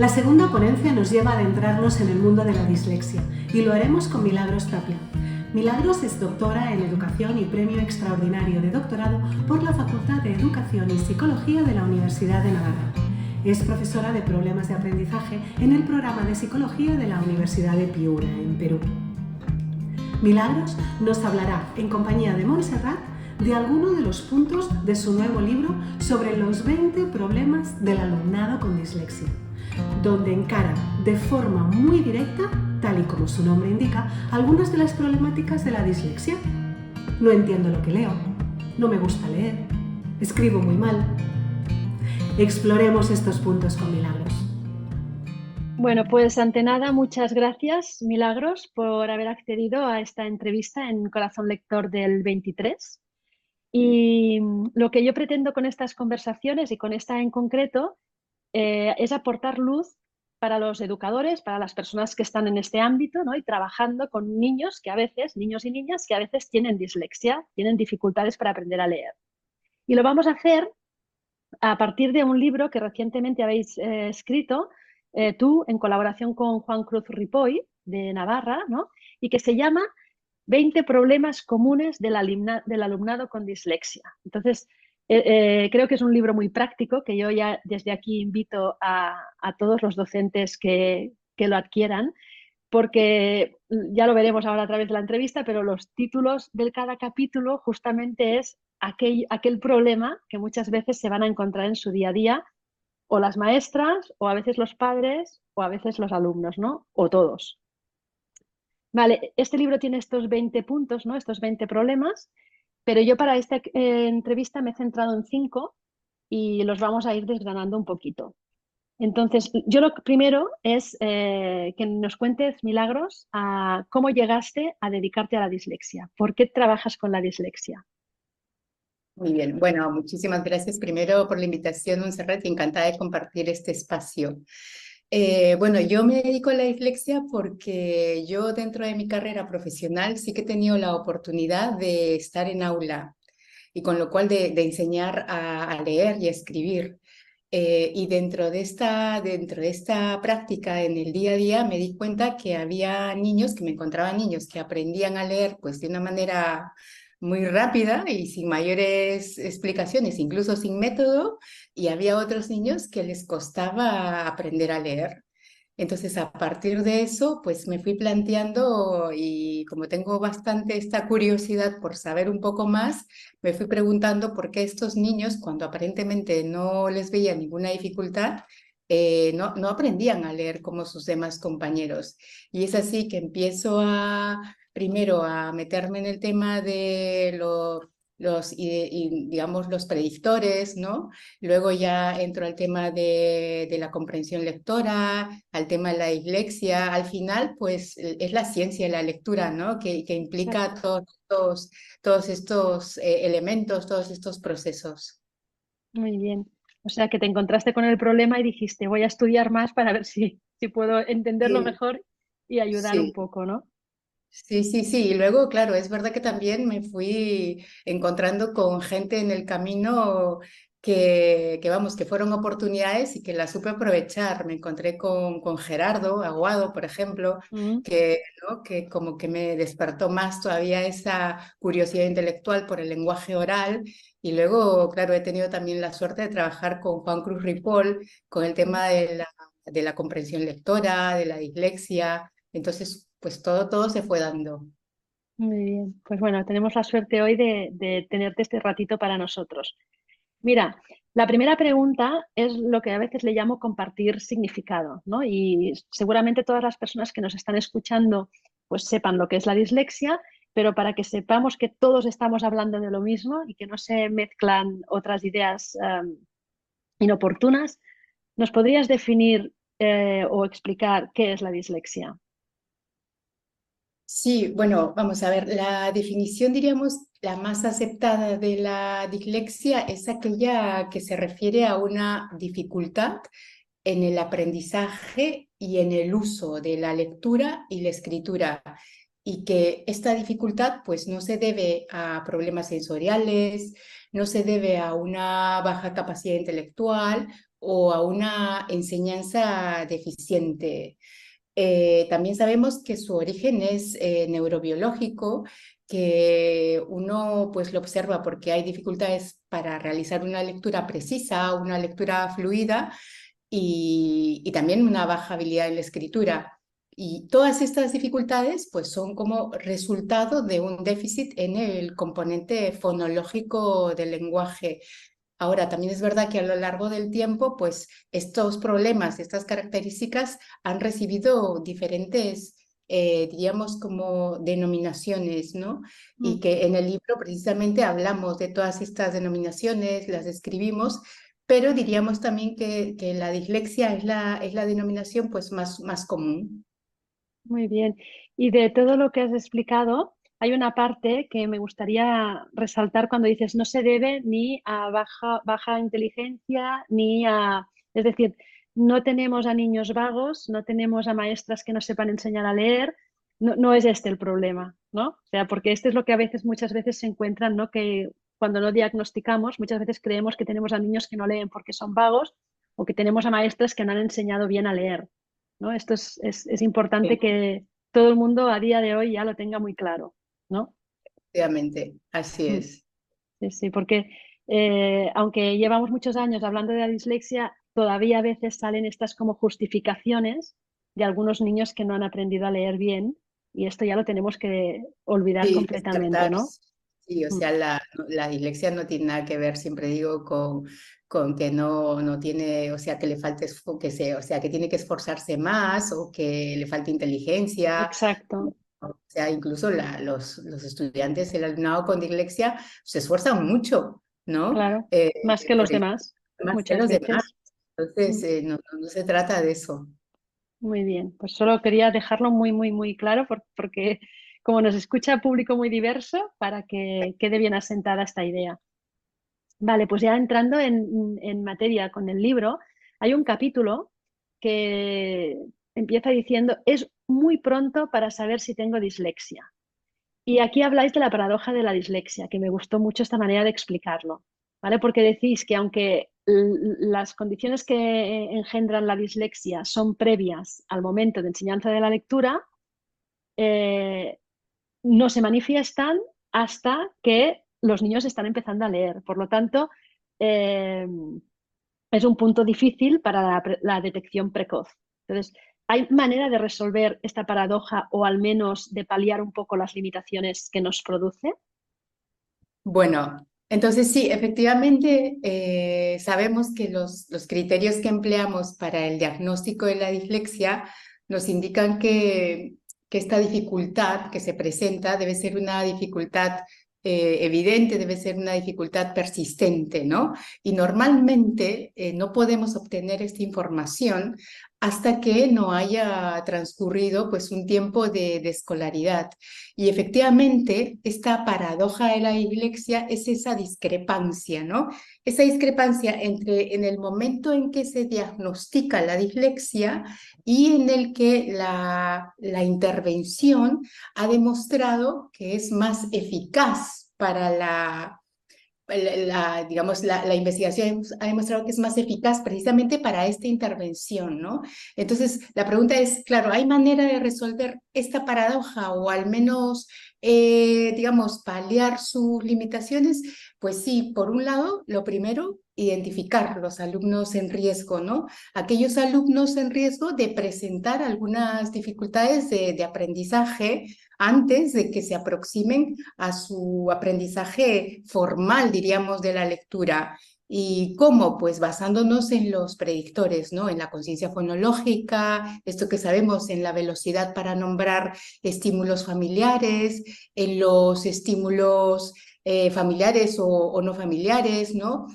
La segunda ponencia nos lleva a adentrarnos en el mundo de la dislexia y lo haremos con Milagros Tapia. Milagros es doctora en Educación y Premio Extraordinario de Doctorado por la Facultad de Educación y Psicología de la Universidad de Navarra. Es profesora de problemas de aprendizaje en el programa de Psicología de la Universidad de Piura, en Perú. Milagros nos hablará, en compañía de Montserrat, de alguno de los puntos de su nuevo libro sobre los 20 problemas del alumnado con dislexia, donde encara de forma muy directa, tal y como su nombre indica, algunas de las problemáticas de la dislexia. No entiendo lo que leo, no me gusta leer, escribo muy mal. Exploremos estos puntos con Milagros. Bueno, pues ante nada, muchas gracias, Milagros, por haber accedido a esta entrevista en Corazón Lector del 23. Y lo que yo pretendo con estas conversaciones y con esta en concreto es aportar luz para los educadores, para las personas que están en este ámbito, ¿no? Y trabajando con niños que a veces, niños y niñas que a veces tienen dislexia, tienen dificultades para aprender a leer. Y lo vamos a hacer a partir de un libro que recientemente habéis escrito, tú en colaboración con Juan Cruz Ripoll de Navarra, ¿no? Y que se llama 20 problemas comunes del alumnado con dislexia. Entonces, creo que es un libro muy práctico que yo ya desde aquí invito a todos los docentes que lo adquieran, porque ya lo veremos ahora a través de la entrevista, pero los títulos de cada capítulo justamente es aquel problema que muchas veces se van a encontrar en su día a día, o las maestras, o a veces los padres, o a veces los alumnos, ¿no? O todos. Vale, este libro tiene estos 20 puntos, ¿no? Estos 20 problemas, pero yo para esta entrevista me he centrado en 5 y los vamos a ir desgranando un poquito. Entonces, yo lo primero es que nos cuentes, Milagros, a cómo llegaste a dedicarte a la dislexia. ¿Por qué trabajas con la dislexia? Muy bien, bueno, muchísimas gracias primero por la invitación, Montserrat, y encantada de compartir este espacio. Bueno, yo me dedico a la dislexia porque yo dentro de mi carrera profesional sí que he tenido la oportunidad de estar en aula y con lo cual de enseñar a leer y a escribir. Y dentro de esta práctica en el día a día me di cuenta que había niños, que me encontraba niños que aprendían a leer pues de una manera muy rápida y sin mayores explicaciones, incluso sin método, y había otros niños que les costaba aprender a leer. Entonces, a partir de eso, pues me fui planteando y como tengo bastante esta curiosidad por saber un poco más, me fui preguntando por qué estos niños, cuando aparentemente no les veía ninguna dificultad, no aprendían a leer como sus demás compañeros. Y es así que empiezo primero a meterme en el tema de digamos, los predictores, ¿no? Luego ya entro al tema de la comprensión lectora, al tema de la dislexia. Al final, pues es la ciencia de la lectura, ¿no? Que implica todos estos elementos, todos estos procesos. Muy bien. O sea, que te encontraste con el problema y dijiste, voy a estudiar más para ver si puedo entenderlo Sí, mejor y ayudar un sí. poco, ¿no? Sí, sí, sí. Y luego, claro, es verdad que también me fui encontrando con gente en el camino vamos, que fueron oportunidades y que las supe aprovechar. Me encontré con Gerardo Aguado, por ejemplo, Mm. ¿no? Que como que me despertó más todavía esa curiosidad intelectual por el lenguaje oral. Y luego, claro, he tenido también la suerte de trabajar con Juan Cruz Ripoll, con el tema de la comprensión lectora, de la dislexia. Entonces, pues todo se fue dando. Muy bien. Pues bueno, tenemos la suerte hoy de tenerte este ratito para nosotros. Mira, la primera pregunta es lo que a veces le llamo compartir significado, ¿no? Y seguramente todas las personas que nos están escuchando pues sepan lo que es la dislexia, pero para que sepamos que todos estamos hablando de lo mismo y que no se mezclan otras ideas inoportunas, ¿nos podrías definir o explicar qué es la dislexia? Sí, bueno, vamos a ver, la definición, diríamos, la más aceptada de la dislexia es aquella que se refiere a una dificultad en el aprendizaje y en el uso de la lectura y la escritura, y que esta dificultad pues no se debe a problemas sensoriales, no se debe a una baja capacidad intelectual o a una enseñanza deficiente. También sabemos que su origen es neurobiológico, que uno pues lo observa porque hay dificultades para realizar una lectura precisa, una lectura fluida y también una baja habilidad en la escritura. Y todas estas dificultades pues son como resultado de un déficit en el componente fonológico del lenguaje. Ahora, también es verdad que a lo largo del tiempo, pues estos problemas, estas características han recibido diferentes, diríamos, como denominaciones, ¿no? Y que en el libro precisamente hablamos de todas estas denominaciones, las describimos, pero diríamos también que la dislexia es la denominación pues más común. Muy bien. Y de todo lo que has explicado, hay una parte que me gustaría resaltar cuando dices no se debe ni a baja inteligencia ni a... Es decir, no tenemos a niños vagos, no tenemos a maestras que no sepan enseñar a leer, no es este el problema, ¿no? O sea, porque este es lo que a veces, muchas veces se encuentran, ¿no? Que cuando no diagnosticamos, muchas veces creemos que tenemos a niños que no leen porque son vagos o que tenemos a maestras que no han enseñado bien a leer. ¿No? Esto es importante que todo el mundo a día de hoy ya lo tenga muy claro, ¿no? Efectivamente, así Mm, es. sí, sí, porque aunque llevamos muchos años hablando de la dislexia, todavía a veces salen estas como justificaciones de algunos niños que no han aprendido a leer bien y esto ya lo tenemos que olvidar Sí, completamente, descartar. ¿no? Sí, o Mm, sea, la dislexia no tiene nada que ver, siempre digo, con que no tiene, o sea, que le falte, o sea, que tiene que esforzarse más o que le falte inteligencia. exacto, O sea, incluso los estudiantes, el alumnado con dislexia se esfuerzan mucho, ¿no? claro, más que los Porque demás, más que muchas los demás. veces. Entonces, Mm. no se trata de eso. Muy bien, pues solo quería dejarlo muy, muy, muy claro porque como nos escucha público muy diverso, para que quede bien asentada esta idea. Vale, pues ya entrando en materia con el libro, hay un capítulo que empieza diciendo, es muy pronto para saber si tengo dislexia. Y aquí habláis de la paradoja de la dislexia, que me gustó mucho esta manera de explicarlo, ¿vale? Porque decís que aunque las condiciones que engendran la dislexia son previas al momento de enseñanza de la lectura, eh, no se manifiestan hasta que los niños están empezando a leer. Por lo tanto, eh, es un punto difícil para la detección precoz. Entonces, ¿hay manera de resolver esta paradoja o al menos de paliar un poco las limitaciones que nos produce? Bueno, entonces sí, efectivamente sabemos que los criterios que empleamos para el diagnóstico de la dislexia nos indican que esta dificultad que se presenta debe ser una dificultad evidente, debe ser una dificultad persistente, ¿no? Y normalmente no podemos obtener esta información hasta que no haya transcurrido pues un tiempo de escolaridad. Y efectivamente, esta paradoja de la dislexia es esa discrepancia, ¿no? Esa discrepancia entre en el momento en que se diagnostica la dislexia y en el que la intervención ha demostrado que es más eficaz para digamos, la investigación ha demostrado que es más eficaz precisamente para esta intervención, ¿no? Entonces, la pregunta es, claro, ¿hay manera de resolver esta paradoja o al menos, digamos, paliar sus limitaciones? Pues sí, por un lado, lo primero, identificar los alumnos en riesgo, ¿no? Aquellos alumnos en riesgo de presentar algunas dificultades de aprendizaje antes de que se aproximen a su aprendizaje formal, diríamos, de la lectura. ¿Y cómo? Pues basándonos en los predictores, ¿no? En la conciencia fonológica, esto que sabemos, en la velocidad para nombrar estímulos familiares, en los estímulos familiares o no familiares, ¿no?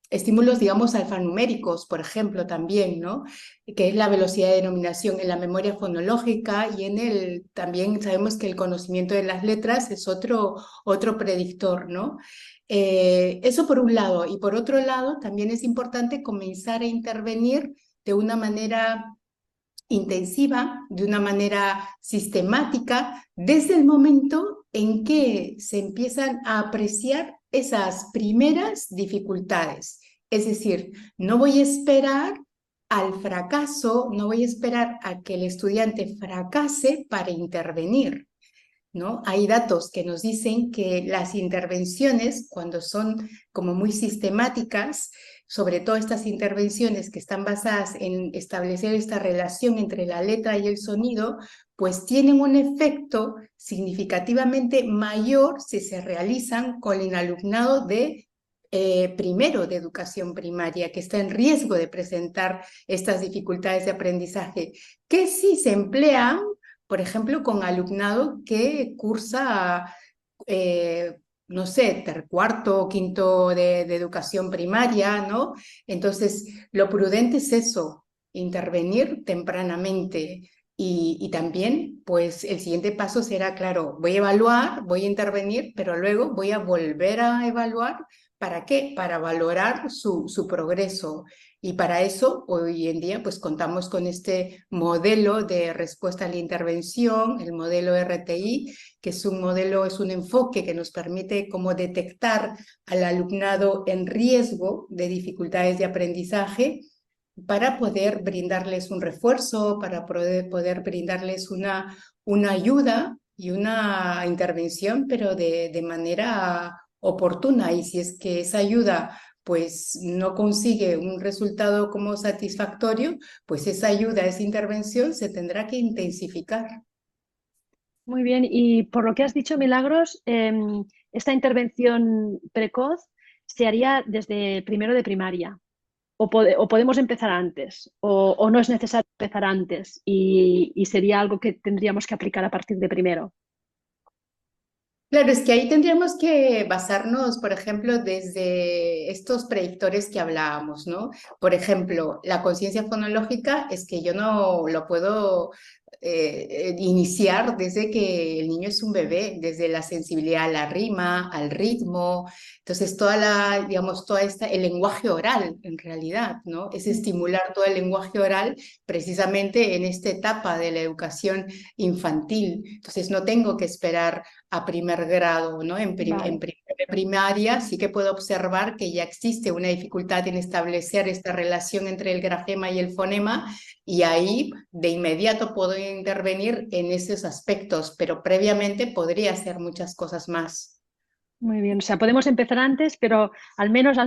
Estímulos, digamos, alfanuméricos, por ejemplo, también, ¿no? Que es la velocidad de denominación en la memoria fonológica y también sabemos que el conocimiento de las letras es otro predictor, ¿no? Eso por un lado. Y por otro lado, también es importante comenzar a intervenir de una manera intensiva, de una manera sistemática, desde el momento en que se empiezan a apreciar esas primeras dificultades Es decir, no voy a esperar al fracaso, no voy a esperar a que el estudiante fracase para intervenir, ¿no? Hay datos que nos dicen que las intervenciones, cuando son como muy sistemáticas, sobre todo estas intervenciones que están basadas en establecer esta relación entre la letra y el sonido, pues tienen un efecto significativamente mayor si se realizan con el alumnado de primero de educación primaria, que está en riesgo de presentar estas dificultades de aprendizaje, que si se emplean, por ejemplo, con alumnado que cursa, no sé, cuarto o quinto de educación primaria, ¿no? Entonces, lo prudente es eso, intervenir tempranamente. Y también, pues, el siguiente paso será, claro, voy a evaluar, voy a intervenir, pero luego voy a volver a evaluar. ¿Para qué? Para valorar su progreso. Y para eso, hoy en día, pues contamos con este modelo de respuesta a la intervención, el modelo RTI, que es un modelo, es un enfoque que nos permite como detectar al alumnado en riesgo de dificultades de aprendizaje para poder brindarles un refuerzo, para poder brindarles una ayuda y una intervención, pero de manera oportuna. Y si es que esa ayuda pues no consigue un resultado como satisfactorio, pues esa ayuda, esa intervención se tendrá que intensificar. Muy bien, y por lo que has dicho, Milagros, esta intervención precoz se haría desde primero de primaria, o podemos empezar antes, o no es necesario empezar antes, y sería algo que tendríamos que aplicar a partir de primero. Claro, es que ahí tendríamos que basarnos, por ejemplo, desde estos predictores que hablábamos, ¿no? Por ejemplo, la conciencia fonológica es que yo no lo puedo iniciar desde que el niño es un bebé, desde la sensibilidad a la rima, al ritmo. Entonces, digamos, el lenguaje oral, en realidad, ¿no? Es estimular todo el lenguaje oral precisamente en esta etapa de la educación infantil. Entonces, no tengo que esperar a primer grado, ¿no? En Vale. primaria sí que puedo observar que ya existe una dificultad en establecer esta relación entre el grafema y el fonema, y ahí de inmediato puedo intervenir en esos aspectos, pero previamente podría hacer muchas cosas más. Muy bien, o sea, podemos empezar antes, pero al menos,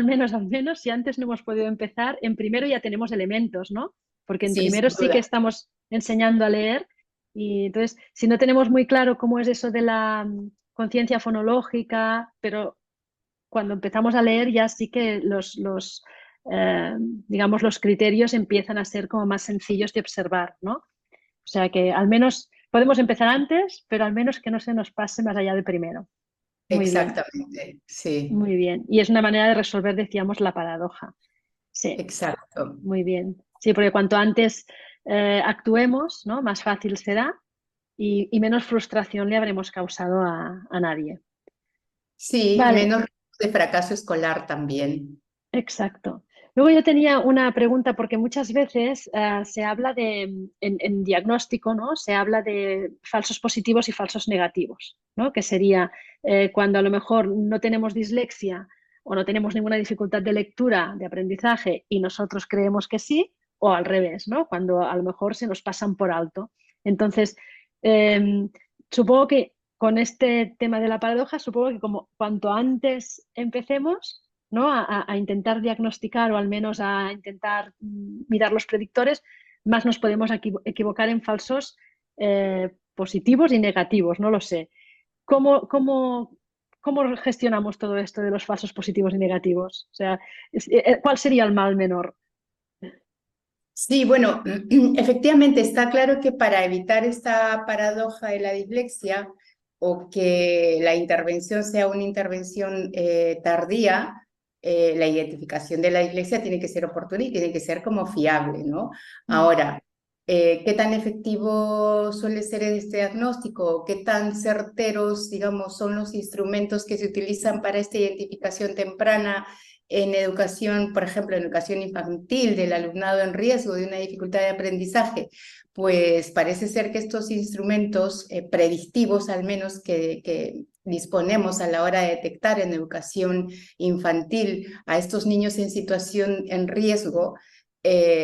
si antes no hemos podido empezar, en primero ya tenemos elementos, ¿no? Porque en Sí, primero sin sí que duda. estamos enseñando a leer y entonces, si no tenemos muy claro cómo es eso de la conciencia fonológica, pero cuando empezamos a leer ya sí que eh, digamos, los criterios empiezan a ser como más sencillos de observar, ¿no? O sea que al menos podemos empezar antes, pero al menos que no se nos pase más allá de primero. Muy bien. Exactamente, sí, Muy bien. Y es una manera de resolver, decíamos, la paradoja. Sí, exacto. muy bien. Sí, porque cuanto antes actuemos, ¿no? Más fácil será y menos frustración le habremos causado a nadie. Sí, Vale, menos de fracaso escolar también. exacto. Luego yo tenía una pregunta porque muchas veces se habla en diagnóstico, ¿no? Se habla de falsos positivos y falsos negativos, ¿no? Que sería cuando a lo mejor no tenemos dislexia o no tenemos ninguna dificultad de lectura, de aprendizaje y nosotros creemos que sí, o al revés, ¿no? Cuando a lo mejor se nos pasan por alto. Entonces, em, supongo que con este tema de la paradoja, supongo que como cuanto antes empecemos, ¿no? A intentar diagnosticar o al menos a intentar mirar los predictores, más nos podemos equivocar en falsos positivos y negativos, no lo sé. ¿Cómo gestionamos todo esto de los falsos positivos y negativos? O sea, ¿cuál sería el mal menor? Sí, bueno, efectivamente está claro que para evitar esta paradoja de la dislexia o que la intervención sea una intervención tardía, la identificación de la dislexia tiene que ser oportuna y tiene que ser como fiable, ¿no? Mm. Ahora, ¿qué tan efectivo suele ser este diagnóstico? ¿Qué tan certeros, digamos, son los instrumentos que se utilizan para esta identificación temprana en educación, por ejemplo, en educación infantil del alumnado en riesgo de una dificultad de aprendizaje? Pues parece ser que estos instrumentos predictivos, al menos que disponemos a la hora de detectar en educación infantil a estos niños en situación en riesgo,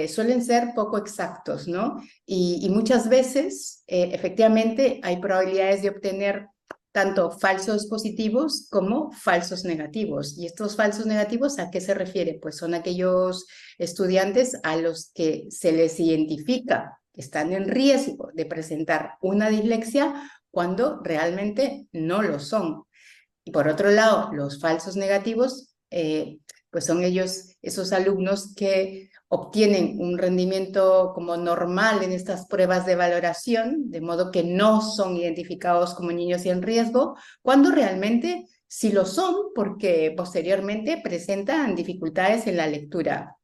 suelen ser poco exactos, ¿no? Y muchas veces, efectivamente, hay probabilidades de obtener tanto falsos positivos como falsos negativos. ¿Y estos falsos negativos a qué se refiere? Pues son aquellos estudiantes a los que se les identifica que están en riesgo de presentar una dislexia cuando realmente no lo son. Y por otro lado, los falsos negativos, pues son esos alumnos que obtienen un rendimiento como normal en estas pruebas de valoración, de modo que no son identificados como niños en riesgo, cuando realmente sí lo son, porque posteriormente presentan dificultades en la lectura.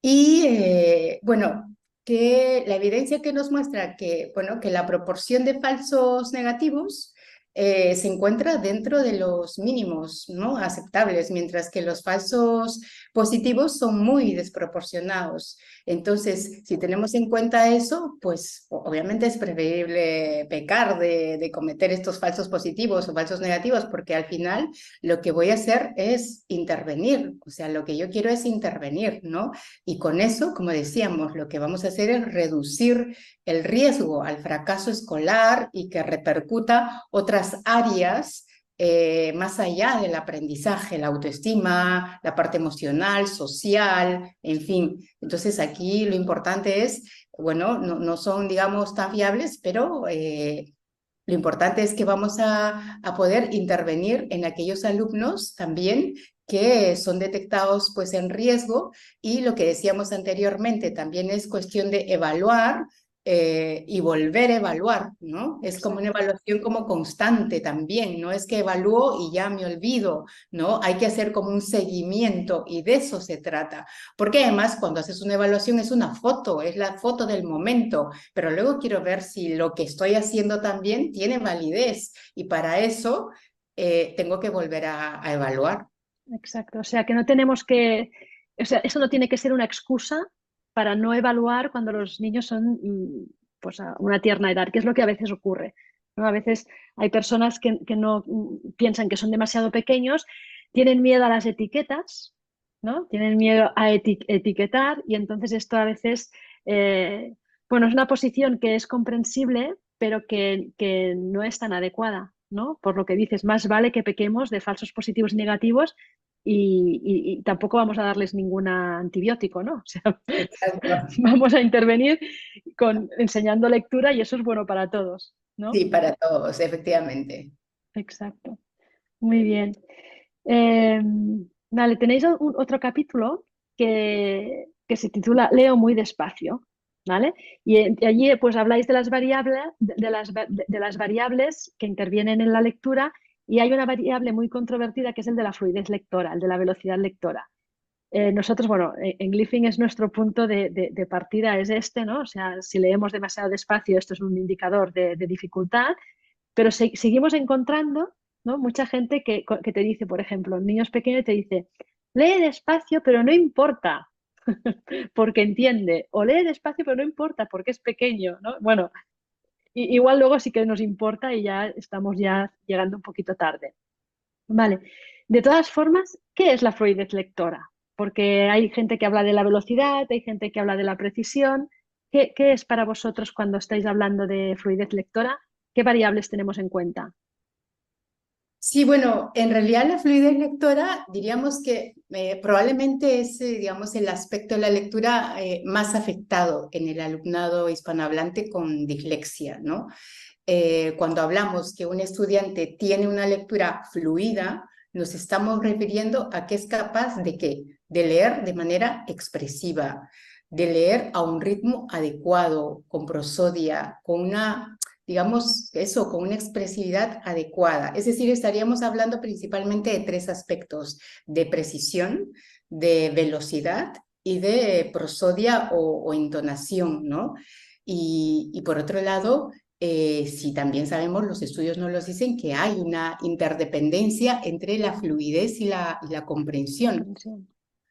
Y bueno, que la evidencia que nos muestra que, bueno, que la proporción de falsos negativos se encuentra dentro de los mínimos, ¿no?, aceptables, mientras que los falsos positivos son muy desproporcionados. Entonces, si tenemos en cuenta eso, pues obviamente es preferible pecar de cometer estos falsos positivos o falsos negativos, porque al final lo que voy a hacer es intervenir, o sea, lo que yo quiero es intervenir, ¿no? Y con eso, como decíamos, lo que vamos a hacer es reducir el riesgo al fracaso escolar y que repercuta otras áreas más allá del aprendizaje, la autoestima, la parte emocional, social, en fin. Entonces aquí lo importante es, bueno, no son, digamos, tan fiables, pero lo importante es que vamos a poder intervenir en aquellos alumnos también que son detectados pues en riesgo, y lo que decíamos anteriormente, también es cuestión de evaluar y volver a evaluar, ¿no? Es como una evaluación como constante también, no es que evalúo y ya me olvido, ¿no? Hay que hacer como un seguimiento, y de eso se trata, porque además cuando haces una evaluación es una foto, es la foto del momento, pero luego quiero ver si lo que estoy haciendo también tiene validez, y para eso tengo que volver a evaluar. Exacto, o sea que no tenemos que, o sea, eso no tiene que ser una excusa para no evaluar cuando los niños son pues a una tierna edad, que es lo que a veces ocurre, ¿no? A veces hay personas que no piensan que son demasiado pequeños, tienen miedo a las etiquetas, ¿no? Tienen miedo a etiquetar, y entonces esto a veces, bueno, es una posición que es comprensible, pero que no es tan adecuada, ¿no? Por lo que dices, más vale que pequemos de falsos positivos y negativos, y tampoco vamos a darles ningún antibiótico, ¿no? O sea, Exacto. vamos a intervenir enseñando lectura, y eso es bueno para todos, ¿no? Sí, para todos, efectivamente. Exacto. Muy bien. Vale, tenéis otro capítulo que se titula Leo muy despacio, ¿vale? Y allí pues habláis de las variables, de las variables que intervienen en la lectura, y hay una variable muy controvertida que es el de la fluidez lectora, el de la velocidad lectora. Nosotros, bueno, en Glyphing es nuestro punto de partida, es este, ¿no? O sea, si leemos demasiado despacio, esto es un indicador de dificultad, pero seguimos encontrando, ¿no?, mucha gente que te dice, por ejemplo, niños pequeños te dice, lee despacio, pero no importa, porque entiende, o lee despacio, pero no importa, porque es pequeño, ¿no? Bueno, igual luego sí que nos importa y ya estamos ya llegando un poquito tarde. Vale, de todas formas, ¿qué es la fluidez lectora? Porque hay gente que habla de la velocidad, hay gente que habla de la precisión. ¿Qué es para vosotros cuando estáis hablando de fluidez lectora? ¿Qué variables tenemos en cuenta? Sí, bueno, en realidad la fluidez lectora diríamos que probablemente es, digamos, el aspecto de la lectura más afectado en el alumnado hispanohablante con dislexia, ¿no? Cuando hablamos que un estudiante tiene una lectura fluida, nos estamos refiriendo a que es capaz de ¿qué? De leer de manera expresiva, de leer a un ritmo adecuado, con prosodia, con una, digamos, eso, con una expresividad adecuada. Es decir, estaríamos hablando principalmente de tres aspectos: de precisión, de velocidad y de prosodia o entonación, ¿no? Y por otro lado, sí, también sabemos, los estudios nos los dicen, que hay una interdependencia entre la fluidez y la comprensión.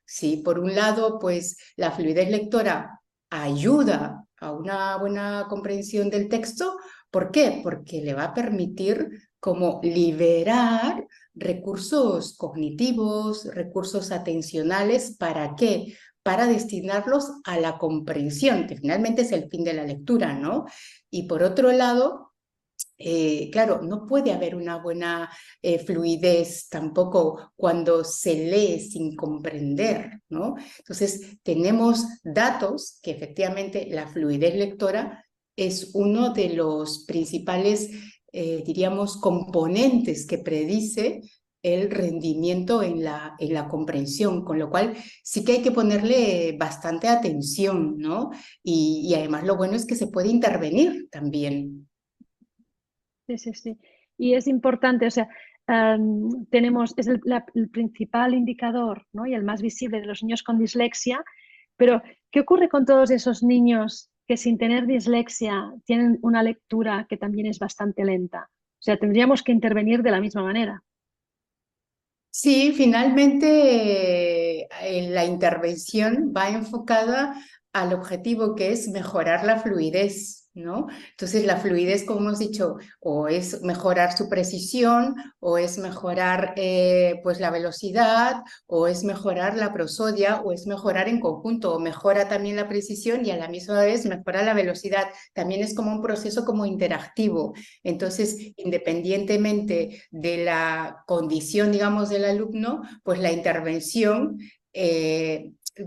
Sí, por un lado, pues la fluidez lectora ayuda a una buena comprensión del texto. ¿Por qué? Porque le va a permitir como liberar recursos cognitivos, recursos atencionales. ¿Para qué? Para destinarlos a la comprensión, que finalmente es el fin de la lectura, ¿no? Y por otro lado, claro, no puede haber una buena fluidez tampoco cuando se lee sin comprender, ¿no? Entonces, tenemos datos que efectivamente la fluidez lectora es uno de los principales, diríamos, componentes que predice el rendimiento en la comprensión, con lo cual sí que hay que ponerle bastante atención, ¿no? Y además lo bueno es que se puede intervenir también. Sí, sí, sí. Y es importante, o sea, es el principal indicador, ¿no? Y el más visible de los niños con dislexia, pero ¿qué ocurre con todos esos niños que sin tener dislexia tienen una lectura que también es bastante lenta? O sea, tendríamos que intervenir de la misma manera. Sí, finalmente la intervención va enfocada al objetivo que es mejorar la fluidez, ¿no? Entonces la fluidez, como hemos dicho, o es mejorar su precisión, o es mejorar pues la velocidad, o es mejorar la prosodia, o es mejorar en conjunto, o mejora también la precisión y a la misma vez mejora la velocidad. También es como un proceso como interactivo. Entonces, independientemente de la condición, digamos, del alumno, pues la intervención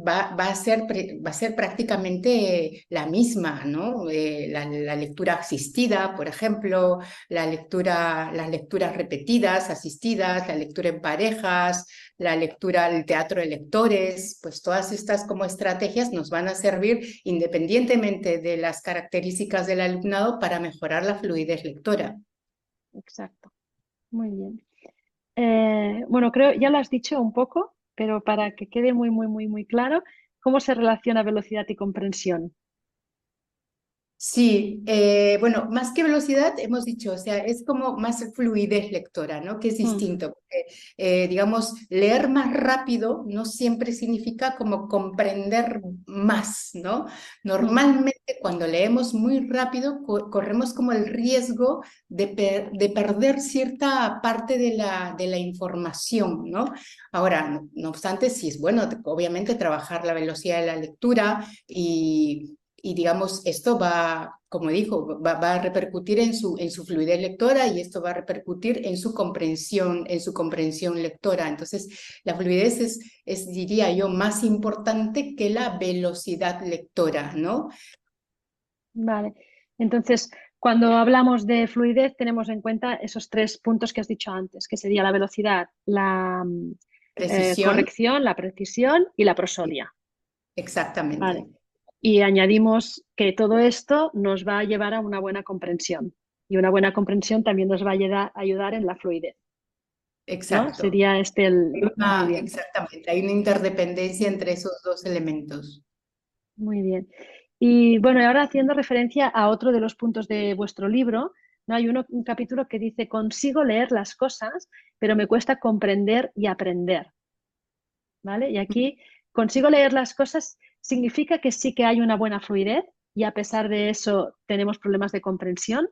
va a ser prácticamente la misma, ¿no? La lectura asistida, por ejemplo, las lecturas repetidas, asistidas, la lectura en parejas, la lectura, el teatro de lectores, pues todas estas como estrategias nos van a servir independientemente de las características del alumnado para mejorar la fluidez lectora. Exacto. Muy bien. Bueno, creo, ya lo has dicho un poco, pero para que quede muy, muy, muy, muy claro, ¿cómo se relaciona velocidad y comprensión? Sí, bueno, más que velocidad, hemos dicho, o sea, es como más fluidez lectora, ¿no? Que es Mm, distinto, porque, digamos, leer más rápido no siempre significa como comprender más, ¿no? mm. Normalmente cuando leemos muy rápido, corremos como el riesgo de perder cierta parte de la información, ¿no? Ahora, no obstante, sí es bueno, obviamente, trabajar la velocidad de la lectura y digamos, esto va, como dijo, va a repercutir en su fluidez lectora y esto va a repercutir en su comprensión lectora. Entonces, la fluidez diría yo, más importante que la velocidad lectora, ¿no? Vale. Entonces, cuando hablamos de fluidez, tenemos en cuenta esos tres puntos que has dicho antes, que sería la velocidad, la Precisión, corrección, la precisión y la prosodia. exactamente. Vale. Y añadimos que todo esto nos va a llevar a una buena comprensión. Y una buena comprensión también nos va a ayudar en la fluidez, ¿no? Exacto. Sería este el... Muy bien, Exactamente, hay una interdependencia entre esos dos elementos. muy bien. Y bueno, ahora haciendo referencia a otro de los puntos de vuestro libro, ¿no? Hay un capítulo que dice, consigo leer las cosas, pero me cuesta comprender y aprender, ¿vale? Y aquí, consigo leer las cosas significa que sí que hay una buena fluidez y a pesar de eso tenemos problemas de comprensión.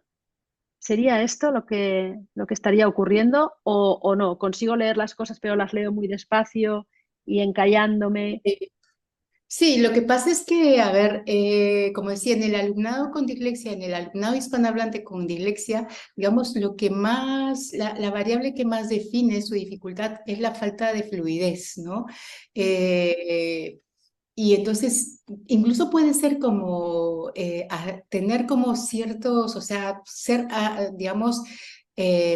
¿Sería esto lo que estaría ocurriendo o no? Consigo leer las cosas, pero las leo muy despacio y encallándome. Sí, lo que pasa es que, a ver, como decía, en el alumnado con dislexia, en el alumnado hispanohablante con dislexia, digamos, lo que más, la variable que más define su dificultad es la falta de fluidez, ¿no? Eh, y entonces, incluso puede ser como tener como ciertos, o sea, ser, digamos,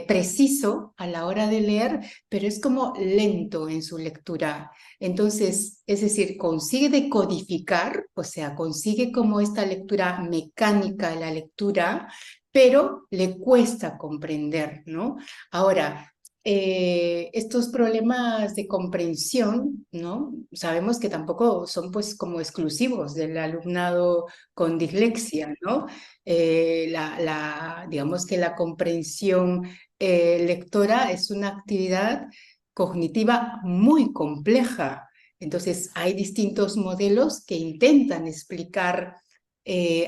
preciso a la hora de leer, pero es como lento en su lectura. Entonces, es decir, consigue decodificar, o sea, consigue como esta lectura mecánica, la lectura, pero le cuesta comprender, ¿no? Ahora, estos problemas de comprensión, ¿no? Sabemos que tampoco son pues como exclusivos del alumnado con dislexia, ¿no? Digamos que la comprensión lectora es una actividad cognitiva muy compleja. Entonces, hay distintos modelos que intentan explicar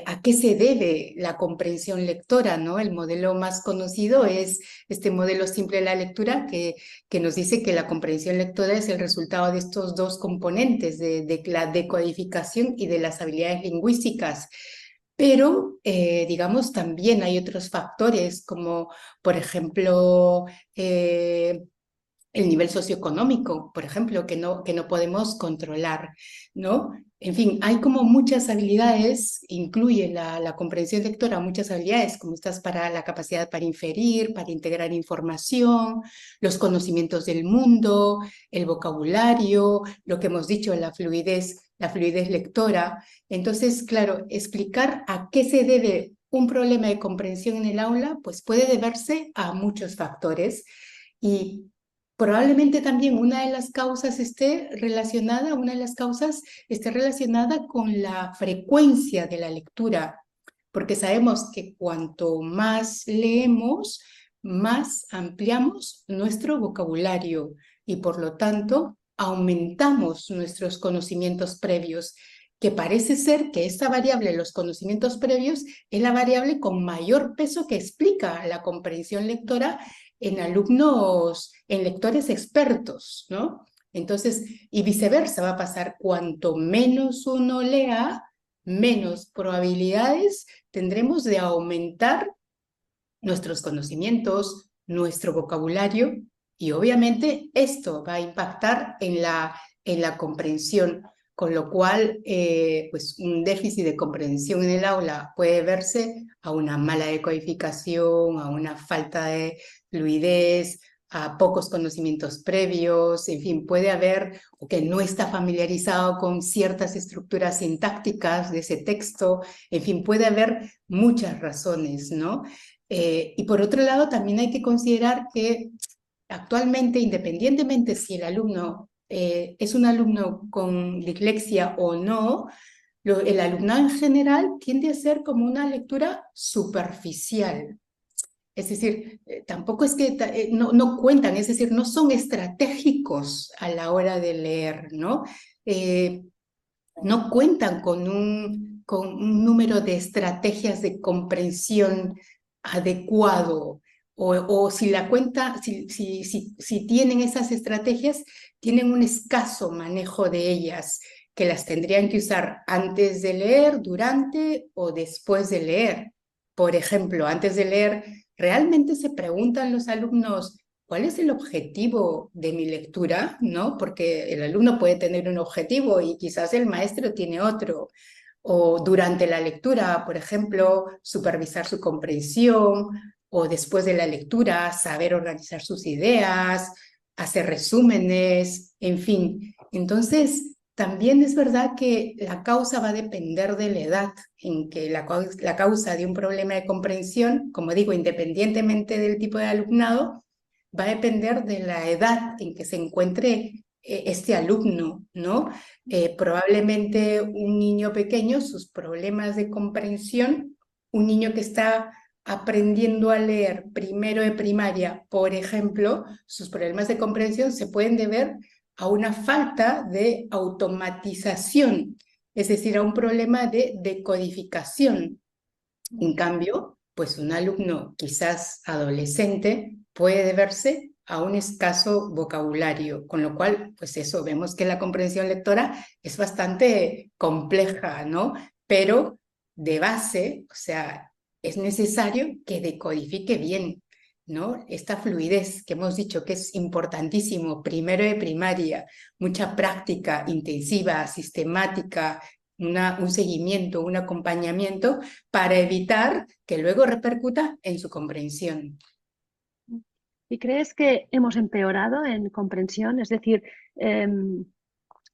a qué se debe la comprensión lectora, ¿no? El modelo más conocido es este modelo simple de la lectura que nos dice que la comprensión lectora es el resultado de estos dos componentes, de la decodificación y de las habilidades lingüísticas. Pero, digamos, también hay otros factores como, por ejemplo, el nivel socioeconómico, por ejemplo, que no podemos controlar, ¿no? En fin, hay como muchas habilidades, incluye la comprensión lectora, muchas habilidades, como estas para la capacidad para inferir, para integrar información, los conocimientos del mundo, el vocabulario, lo que hemos dicho, la fluidez lectora. Entonces, claro, explicar a qué se debe un problema de comprensión en el aula, pues puede deberse a muchos factores y probablemente también una de las causas una de las causas esté relacionada con la frecuencia de la lectura, porque sabemos que cuanto más leemos, más ampliamos nuestro vocabulario y por lo tanto aumentamos nuestros conocimientos previos, que parece ser que esta variable, los conocimientos previos, es la variable con mayor peso que explica la comprensión lectora en alumnos, en lectores expertos, ¿no? Entonces, y viceversa, va a pasar cuanto menos uno lea, menos probabilidades tendremos de aumentar nuestros conocimientos, nuestro vocabulario, y obviamente esto va a impactar en la comprensión, con lo cual pues un déficit de comprensión en el aula puede verse a una mala decodificación, a una falta de fluidez, a pocos conocimientos previos, en fin, puede haber o que no está familiarizado con ciertas estructuras sintácticas de ese texto, en fin, puede haber muchas razones, ¿no? Y por otro lado, también hay que considerar que actualmente, independientemente si el alumno es un alumno con dislexia o no, el alumnado en general tiende a ser como una lectura superficial. Es decir, tampoco es que no cuentan, es decir, no son estratégicos a la hora de leer, ¿no? No cuentan con un número de estrategias de comprensión adecuado, o si la cuenta, si tienen esas estrategias, tienen un escaso manejo de ellas, que las tendrían que usar antes de leer, durante o después de leer. Por ejemplo, antes de leer, realmente se preguntan los alumnos: ¿cuál es el objetivo de mi lectura? ¿No? Porque el alumno puede tener un objetivo y quizás el maestro tiene otro. O durante la lectura, por ejemplo, supervisar su comprensión, o después de la lectura, saber organizar sus ideas, hacer resúmenes, en fin. Entonces, también es verdad que la causa va a depender de la edad en que la causa de un problema de comprensión, como digo, independientemente del tipo de alumnado, va a depender de la edad en que se encuentre este alumno, ¿no? Probablemente un niño pequeño, sus problemas de comprensión, un niño que está aprendiendo a leer primero de primaria, por ejemplo, sus problemas de comprensión se pueden deber a una falta de automatización, es decir, a un problema de decodificación. En cambio, pues un alumno quizás adolescente puede deberse a un escaso vocabulario, con lo cual, pues eso, vemos que la comprensión lectora es bastante compleja, ¿no? Pero de base, o sea, es necesario que decodifique bien, ¿no? Esta fluidez que hemos dicho que es importantísimo, primero de primaria, mucha práctica intensiva, sistemática, un seguimiento, un acompañamiento para evitar que luego repercuta en su comprensión. ¿Y crees que hemos empeorado en comprensión? Es decir,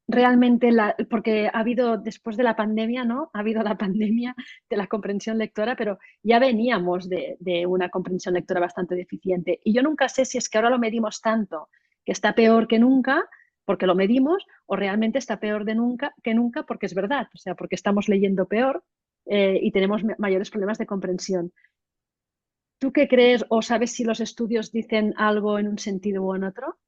realmente, porque ha habido después de la pandemia, ¿no? Ha habido la pandemia de la comprensión lectora, pero ya veníamos de una comprensión lectora bastante deficiente. Y yo nunca sé si es que ahora lo medimos tanto, que está peor que nunca, porque lo medimos, o realmente está peor que nunca porque es verdad, o sea, porque estamos leyendo peor y tenemos mayores problemas de comprensión. ¿Tú qué crees o sabes si los estudios dicen algo en un sentido u en otro?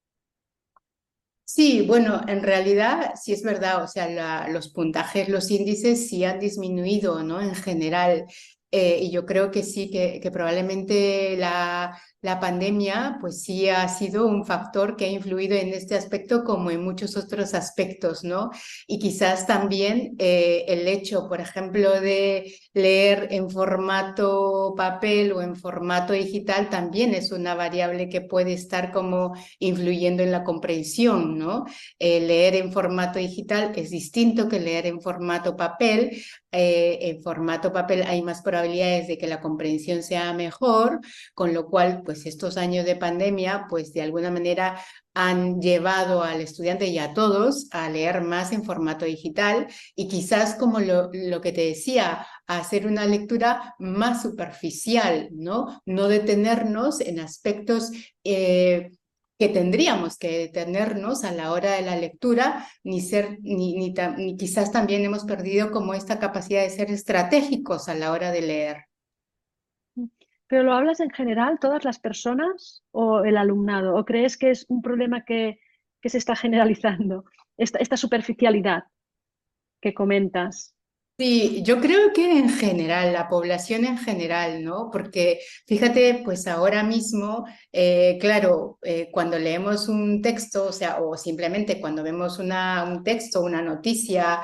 Sí, bueno, en realidad sí es verdad, o sea, los puntajes, los índices sí han disminuido, ¿no? En general. Y yo creo que sí, que probablemente la pandemia, pues sí ha sido un factor que ha influido en este aspecto como en muchos otros aspectos, ¿no? Y quizás también el hecho, por ejemplo, de leer en formato papel o en formato digital también es una variable que puede estar como influyendo en la comprensión, ¿no? Leer en formato digital es distinto que leer en formato papel. En formato papel hay más probabilidades de que la comprensión sea mejor, con lo cual, pues estos años de pandemia, pues de alguna manera han llevado al estudiante y a todos a leer más en formato digital y quizás como lo que te decía, a hacer una lectura más superficial, ¿no? No detenernos en aspectos que tendríamos que detenernos a la hora de la lectura, ni quizás también hemos perdido como esta capacidad de ser estratégicos a la hora de leer. ¿Pero lo hablas en general, todas las personas o el alumnado? ¿O crees que es un problema que se está generalizando? Esta superficialidad que comentas. Sí, yo creo que en general, la población en general, ¿no? Porque fíjate, pues ahora mismo, claro, cuando leemos un texto, o sea, o simplemente cuando vemos un texto, una noticia,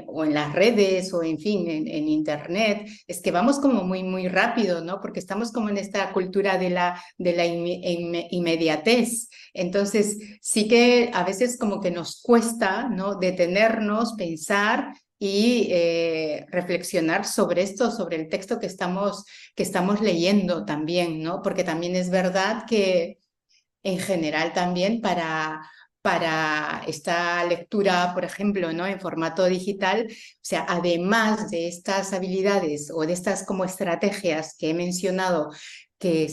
o en las redes, o en fin, en internet, es que vamos como muy, muy rápido, ¿no? Porque estamos como en esta cultura de la inmediatez. Entonces, sí que a veces como que nos cuesta, ¿no? Detenernos, pensar y reflexionar sobre esto, sobre el texto que estamos leyendo también, ¿no? Porque también es verdad que en general también para esta lectura, por ejemplo, ¿no? En formato digital, o sea, además de estas habilidades o de estas como estrategias que he mencionado que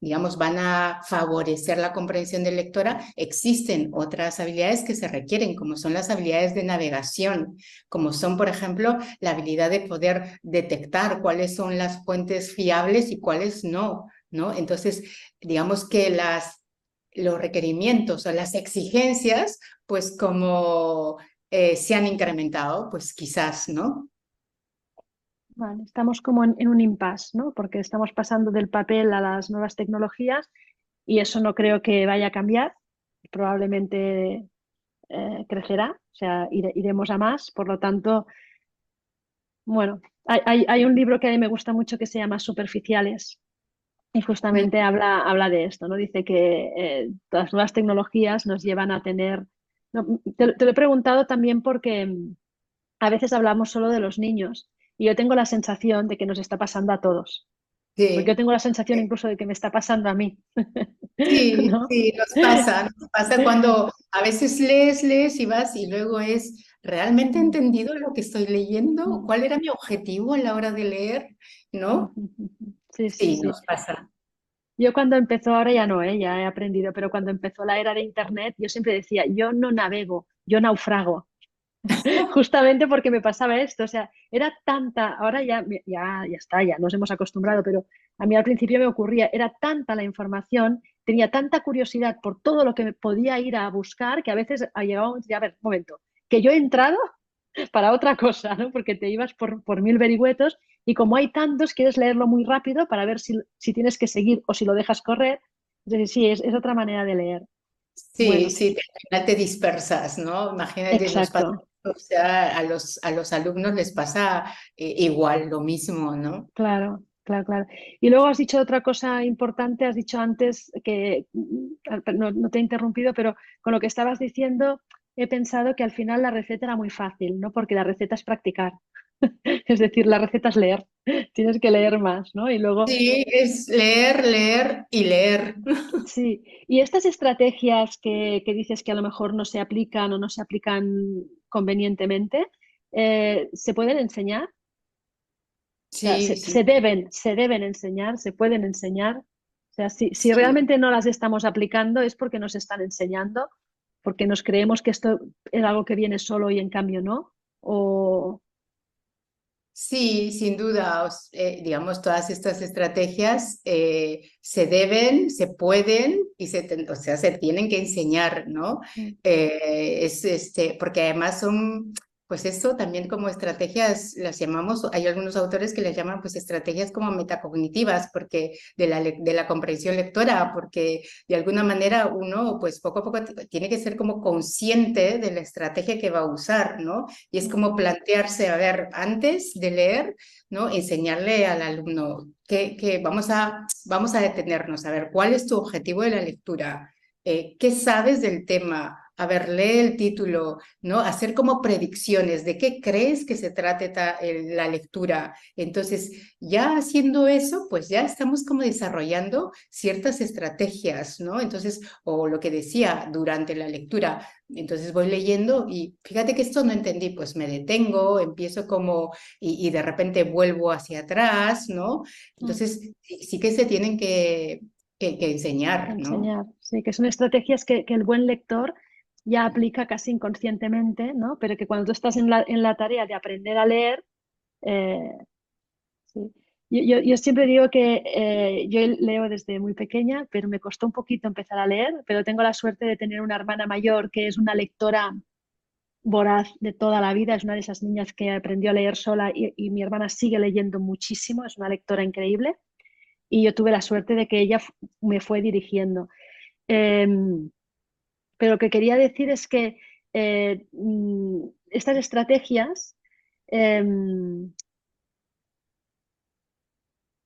digamos, van a favorecer la comprensión del lectora, existen otras habilidades que se requieren, como son las habilidades de navegación, como son, por ejemplo, la habilidad de poder detectar cuáles son las fuentes fiables y cuáles no, ¿no? Entonces, digamos que los requerimientos o las exigencias, pues como se han incrementado, pues quizás, ¿no? Vale, estamos como en un impasse, ¿no? Porque estamos pasando del papel a las nuevas tecnologías y eso no creo que vaya a cambiar. Probablemente crecerá, o sea, iremos a más. Por lo tanto, bueno, hay un libro que a mí me gusta mucho que se llama Superficiales y justamente habla de esto, ¿no? Dice que las nuevas tecnologías nos llevan a tener... no, te lo he preguntado también porque a veces hablamos solo de los niños y yo tengo la sensación de que nos está pasando a todos, porque yo Sí. tengo la sensación incluso de que me está pasando a mí, Sí, ¿no? sí, nos pasa cuando a veces lees y vas y luego es, ¿realmente he Mm, entendido lo que estoy leyendo? mm, ¿Cuál era mi objetivo a la hora de leer? mm, ¿No? Sí, sí, Sí, sí. nos pasa. Yo cuando empezó, ahora ya no, ya he aprendido, pero cuando empezó la era de Internet, yo siempre decía, yo no navego, yo naufrago. Justamente porque me pasaba esto, o sea, era tanta, ahora ya está, ya nos hemos acostumbrado, pero a mí al principio me ocurría, era tanta la información, tenía tanta curiosidad por todo lo que me podía ir a buscar, que a veces ha llegado un momento, a ver, un momento, que yo he entrado para otra cosa, ¿no? Porque te ibas por mil vericuetos y como hay tantos, quieres leerlo muy rápido para ver si tienes que seguir o si lo dejas correr. Entonces, sí, es otra manera de leer. Sí, Bueno, sí, al final te dispersas, ¿no? Imagínate, nos pasa, exacto. o sea, a los alumnos les pasa igual, lo mismo, ¿no? Claro, claro, claro. Y luego has dicho otra cosa importante, has dicho antes que, no te he interrumpido, pero con lo que estabas diciendo he pensado que al final la receta era muy fácil, ¿no? Porque la receta es practicar. Es decir, la receta es leer. Tienes que leer más, ¿no? Y luego, Sí, es leer, leer y leer. sí. Y estas estrategias que dices que a lo mejor no se aplican o no se aplican convenientemente, ¿se pueden enseñar? O sea, Sí, sí, se deben enseñar, se pueden enseñar. O sea, si sí. realmente no las estamos aplicando es porque nos están enseñando, porque nos creemos que esto es algo que viene solo y en cambio no. O Sí, sin duda, digamos, todas estas estrategias se deben, se pueden y o sea, se tienen que enseñar, ¿no? Mm. Porque además son, pues esto también como estrategias, las llamamos, hay algunos autores que las llaman pues estrategias como metacognitivas, porque de la comprensión lectora, porque de alguna manera uno pues poco a poco tiene que ser como consciente de la estrategia que va a usar, ¿no? Y es como plantearse, a ver, antes de leer, ¿no? Enseñarle al alumno que vamos a detenernos, a ver, ¿cuál es tu objetivo de la lectura? ¿Qué sabes del tema? A ver, lee el título, ¿no? Hacer como predicciones de qué crees que se trate la lectura. Entonces, ya haciendo eso, pues ya estamos como desarrollando ciertas estrategias, ¿no? Entonces, o lo que decía durante la lectura, entonces voy leyendo y fíjate que esto no entendí, pues me detengo, empiezo como y de repente vuelvo hacia atrás, ¿no? Entonces sí que se tienen que enseñar, ¿no? Enseñar, sí, que son estrategias que el buen lector ya aplica casi inconscientemente, ¿no? Pero que cuando tú estás en la tarea de aprender a leer, eh, sí. Yo siempre digo que yo leo desde muy pequeña, pero me costó un poquito empezar a leer, pero tengo la suerte de tener una hermana mayor que es una lectora voraz de toda la vida, es una de esas niñas que aprendió a leer sola y mi hermana sigue leyendo muchísimo, es una lectora increíble y yo tuve la suerte de que ella me fue dirigiendo. Em, pero lo que quería decir es que estas estrategias em,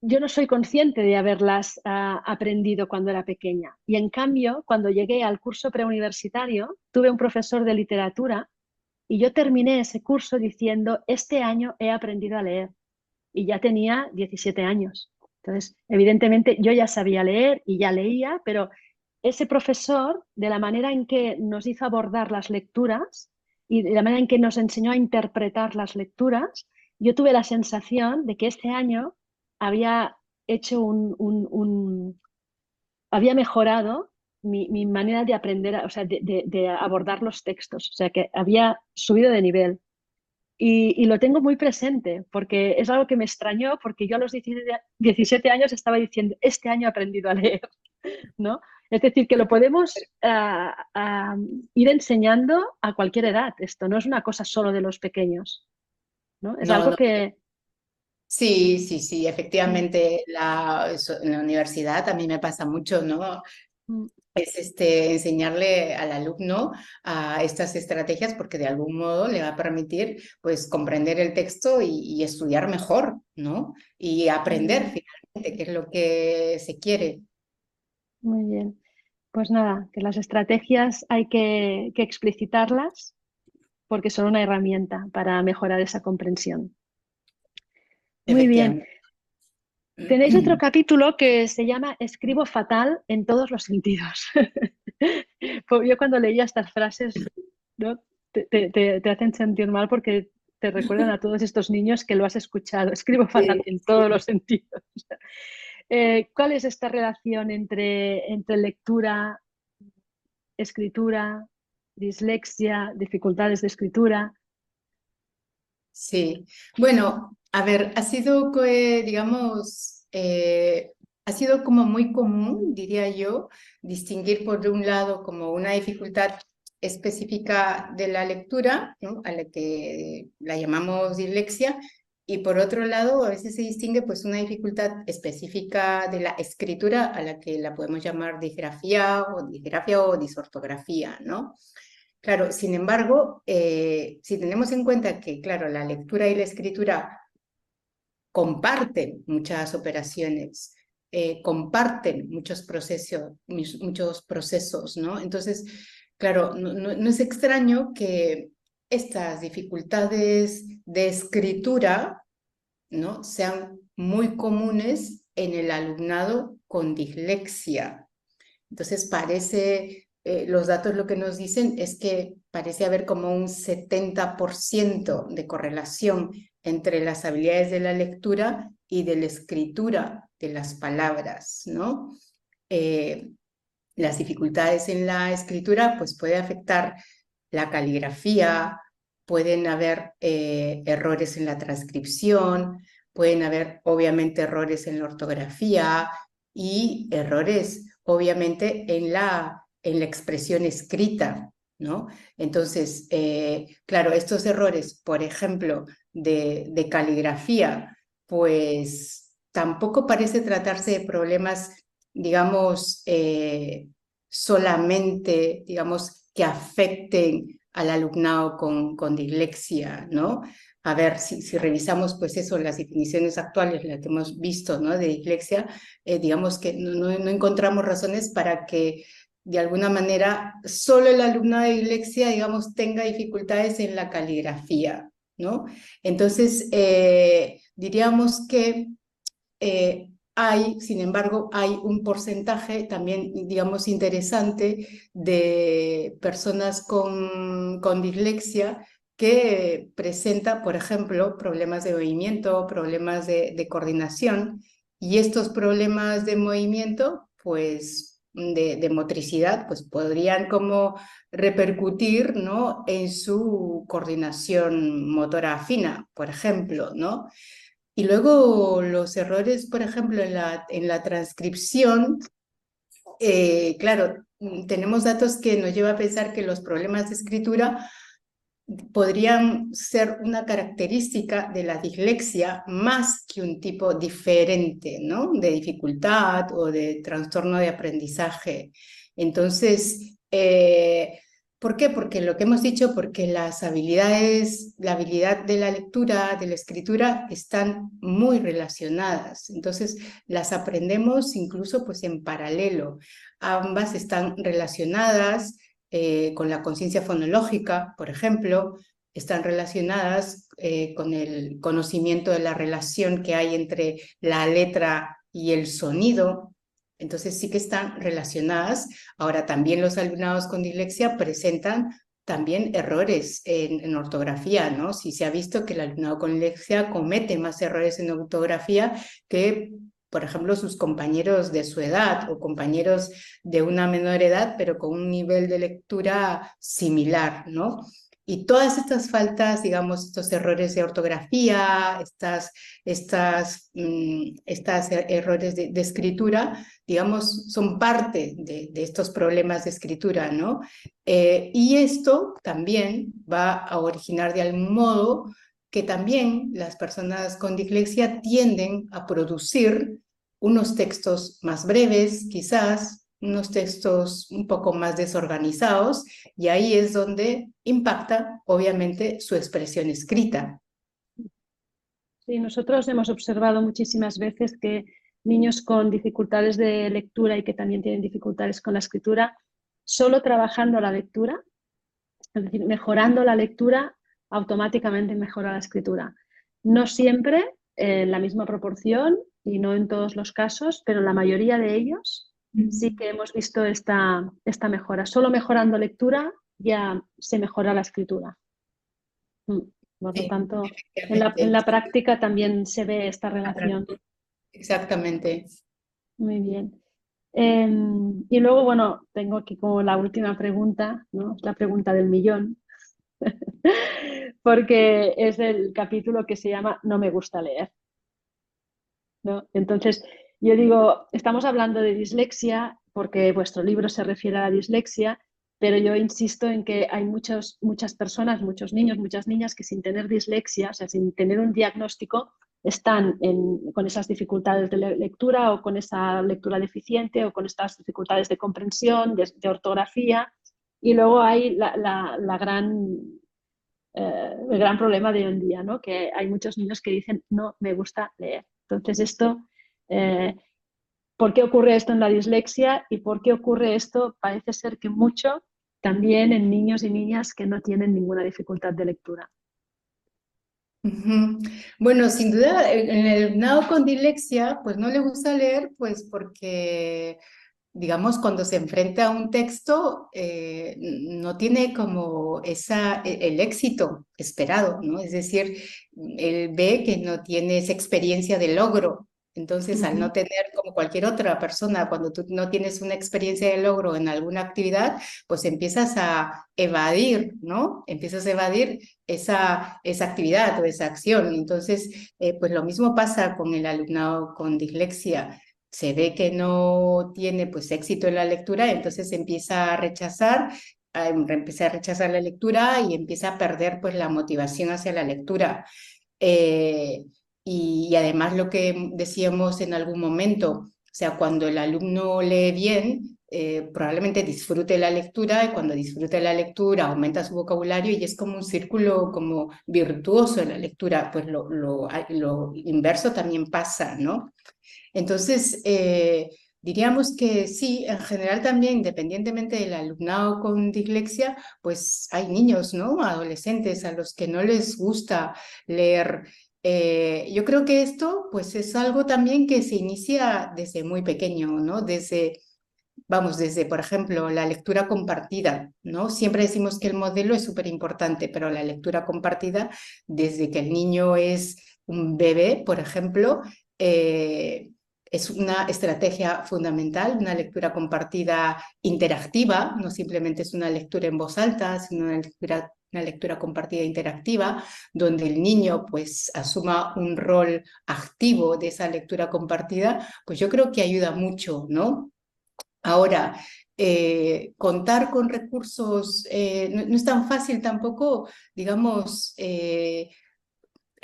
yo no soy consciente de haberlas aprendido cuando era pequeña. Y en cambio, cuando llegué al curso preuniversitario, tuve un profesor de literatura y yo terminé ese curso diciendo, este año he aprendido a leer. Y ya tenía 17 años. Entonces, evidentemente, yo ya sabía leer y ya leía, pero ese profesor, de la manera en que nos hizo abordar las lecturas y de la manera en que nos enseñó a interpretar las lecturas, yo tuve la sensación de que este año había hecho había mejorado mi manera de aprender, o sea, de abordar los textos, o sea, que había subido de nivel. Y lo tengo muy presente porque es algo que me extrañó porque yo a los 17 años estaba diciendo, este año he aprendido a leer, ¿no? Es decir, que lo podemos ir enseñando a cualquier edad. Esto no es una cosa solo de los pequeños, ¿no? Es No, algo no. que... Sí, sí, sí, Mm, efectivamente en la universidad a mí me pasa mucho, ¿no? mm, Es enseñarle al alumno a estas estrategias porque de algún modo le va a permitir pues comprender el texto y estudiar mejor, ¿no? Y muy aprender bien, finalmente qué es lo que se quiere. muy bien. Pues nada, que las estrategias hay que explicitarlas porque son una herramienta para mejorar esa comprensión. Muy bien. Efectivamente. Tenéis otro capítulo que se llama Escribo fatal en todos los sentidos. Pues yo cuando leía estas frases, ¿no? Te hacen sentir mal porque te recuerdan a todos estos niños que lo has escuchado. Escribo fatal Sí, en sí. todos los sentidos. ¿Cuál es esta relación entre lectura, escritura, dislexia, dificultades de escritura? Sí, bueno, a ver, ha sido, digamos, ha sido como muy común, diría yo, distinguir por un lado como una dificultad específica de la lectura, ¿no? A la que la llamamos dislexia, y por otro lado, a veces se distingue pues una dificultad específica de la escritura a la que la podemos llamar disgrafia o disortografía, ¿no? Claro, sin embargo, si tenemos en cuenta que, claro, la lectura y la escritura comparten muchas operaciones, comparten muchos procesos, ¿no? Entonces, claro, no es extraño que estas dificultades de escritura, ¿no? Sean muy comunes en el alumnado con dislexia. Entonces los datos lo que nos dicen es que parece haber como un 70% de correlación entre las habilidades de la lectura y de la escritura de las palabras, ¿no? Las dificultades en la escritura pues puede afectar la caligrafía, pueden haber errores en la transcripción, pueden haber obviamente errores en la ortografía y errores obviamente en la expresión escrita, ¿no? Entonces, claro, estos errores, por ejemplo, de caligrafía, pues tampoco parece tratarse de problemas, digamos, solamente, digamos, que afecten al alumnado con dislexia, ¿no? A ver, si revisamos pues eso, las definiciones actuales, las que hemos visto, ¿no? De dislexia, digamos que no encontramos razones para que de alguna manera solo el alumnado de dislexia, digamos, tenga dificultades en la caligrafía, ¿no? Entonces, diríamos que sin embargo, hay un porcentaje también, digamos, interesante de personas con dislexia que presenta, por ejemplo, problemas de movimiento, problemas de coordinación, y estos problemas de movimiento, pues de motricidad, pues podrían como repercutir, ¿no? En su coordinación motora fina, por ejemplo, ¿no? Y luego los errores, por ejemplo, en la transcripción, claro, tenemos datos que nos lleva a pensar que los problemas de escritura podrían ser una característica de la dislexia más que un tipo diferente, ¿no? De dificultad o de trastorno de aprendizaje. Entonces, ¿por qué? Porque lo que hemos dicho, porque las habilidades, la habilidad de la lectura, de la escritura, están muy relacionadas. Entonces, las aprendemos incluso pues en paralelo. Ambas están relacionadas con la conciencia fonológica, por ejemplo, están relacionadas con el conocimiento de la relación que hay entre la letra y el sonido. Entonces sí que están relacionadas. Ahora también los alumnados con dislexia presentan también errores en ortografía, ¿no? Si se ha visto que el alumnado con dislexia comete más errores en ortografía que, por ejemplo, sus compañeros de su edad o compañeros de una menor edad, pero con un nivel de lectura similar, ¿no? Y todas estas faltas, digamos, estos errores de ortografía, errores de escritura, digamos, son parte de estos problemas de escritura, ¿no? Y esto también va a originar de algún modo que también las personas con dislexia tienden a producir unos textos más breves, quizás, unos textos un poco más desorganizados, y ahí es donde impacta, obviamente, su expresión escrita. Sí, nosotros hemos observado muchísimas veces que niños con dificultades de lectura y que también tienen dificultades con la escritura, solo trabajando la lectura, es decir, mejorando la lectura, automáticamente mejora la escritura. No siempre en la misma proporción y no en todos los casos, pero en la mayoría de ellos sí que hemos visto esta mejora. Solo mejorando lectura ya se mejora la escritura. Por lo tanto, en la práctica también se ve esta relación. Exactamente. Muy bien. Y luego, bueno, tengo aquí como la última pregunta, ¿no? La pregunta del millón, porque es el capítulo que se llama No me gusta leer, ¿no? Entonces, yo digo, estamos hablando de dislexia porque vuestro libro se refiere a la dislexia, pero yo insisto en que hay muchas personas, muchos niños, muchas niñas que sin tener dislexia, o sea, sin tener un diagnóstico, están con esas dificultades de lectura o con esa lectura deficiente o con estas dificultades de comprensión, de ortografía. Y luego hay el gran problema de hoy en día, ¿no? Que hay muchos niños que dicen no me gusta leer. Entonces ¿por qué ocurre esto en la dislexia y por qué ocurre esto? Parece ser que mucho también en niños y niñas que no tienen ninguna dificultad de lectura. Bueno, sin duda, en el alumnado con dislexia, pues no le gusta leer, pues porque, digamos, cuando se enfrenta a un texto, no tiene como el éxito esperado, ¿no? Es decir, él ve que no tiene esa experiencia de logro, Entonces, al no tener como cualquier otra persona, cuando tú no tienes una experiencia de logro en alguna actividad, pues empiezas a evadir, ¿no? Empiezas a evadir esa actividad o esa acción. Entonces, pues lo mismo pasa con el alumnado con dislexia. Se ve que no tiene pues éxito en la lectura, entonces empieza a rechazar, empieza a rechazar la lectura y empieza a perder pues la motivación hacia la lectura. Eh, y además lo que decíamos en algún momento, o sea, cuando el alumno lee bien, probablemente disfrute la lectura, y cuando disfrute la lectura aumenta su vocabulario y es como un círculo como virtuoso en la lectura, pues lo inverso también pasa, ¿no? Entonces, diríamos que sí, en general también, independientemente del alumnado con dislexia, pues hay niños, ¿no? Adolescentes a los que no les gusta leer. Yo creo que esto, pues, es algo también que se inicia desde muy pequeño, ¿no? Desde, por ejemplo, la lectura compartida, ¿no? Siempre decimos que el modelo es súper importante, pero la lectura compartida, desde que el niño es un bebé, por ejemplo, es una estrategia fundamental, una lectura compartida interactiva, no simplemente es una lectura en voz alta, sino una lectura compartida interactiva, donde el niño pues asuma un rol activo de esa lectura compartida, pues yo creo que ayuda mucho, ¿no? Ahora, contar con recursos no es tan fácil tampoco, digamos,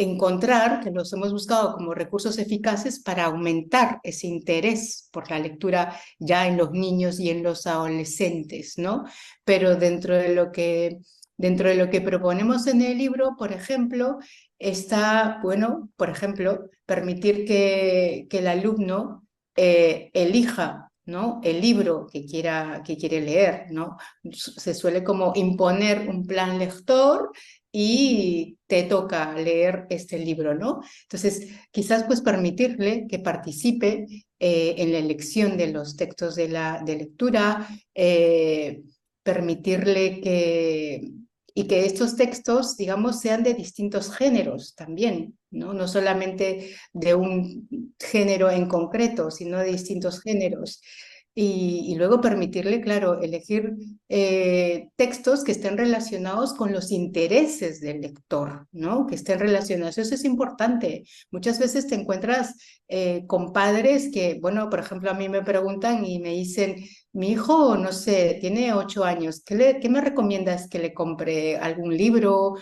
encontrar, que los hemos buscado como recursos eficaces para aumentar ese interés por la lectura ya en los niños y en los adolescentes, ¿no? Pero dentro de lo que proponemos en el libro, por ejemplo, está, bueno, por ejemplo, permitir que el alumno elija, ¿no? El libro que quiere leer, ¿no? Se suele como imponer un plan lector y te toca leer este libro, ¿no? Entonces, quizás pues permitirle que participe en la elección de los textos de lectura, permitirle y que estos textos, digamos, sean de distintos géneros también, ¿no? No solamente de un género en concreto, sino de distintos géneros. Y luego permitirle, claro, elegir textos que estén relacionados con los intereses del lector, ¿no? Que estén relacionados. Eso es importante. Muchas veces te encuentras con padres que, bueno, por ejemplo, a mí me preguntan y me dicen, mi hijo, no sé, tiene 8 años, ¿qué me recomiendas que le compre? ¿Algún libro?